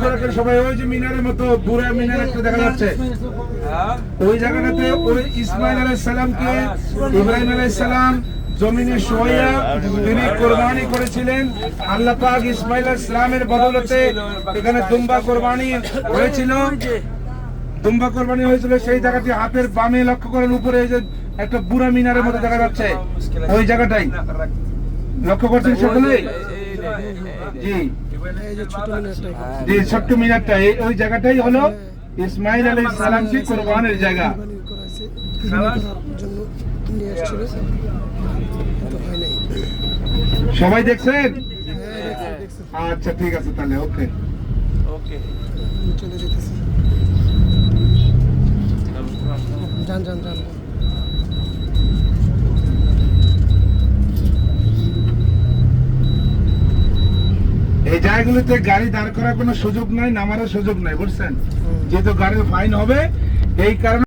করে সবাই ওই যে মিনারের মতো বুড়া মিনার একটা দেখা যাচ্ছে, ওই জায়গাটাতে ওই ইসমাইল আলাইহিস সালামকে ইব্রাহিম আলাইহিস সালাম জমিনে শোয়া তিনি কোরবানি করেছিলেন। আল্লাহ পাক ইসমাইল আলাইহিস সালামের বদৌলতে এখানে দুম্বা কোরবানি হয়েছিল। দুম্বা কোরবানি হয়েছিল সেই জায়গাটি হাতের বামে লক্ষ্য করেন, উপরে এই যে একটা বুড়া মিনারের মতো দেখা যাচ্ছে, ওই জায়গাটাই লক্ষ্য করছেন সকলে? জি জি, ছোট্ট মিনারটা ওই জায়গাটাই হলো ইসমাইল আলাইহিস সালামকে কোরবানির জায়গা। সবাই দেখছেন? আচ্ছা ঠিক আছে তাহলে, ওকে ওকে চলে যেতেছি। যান যান যান। এই জায়গাগুলোতে গাড়ি দাঁড় করার কোনো সুযোগ নাই, নামারও সুযোগ নাই, বুঝছেন? যেহেতু গাড়ির ফাইন হবে, এই কারণে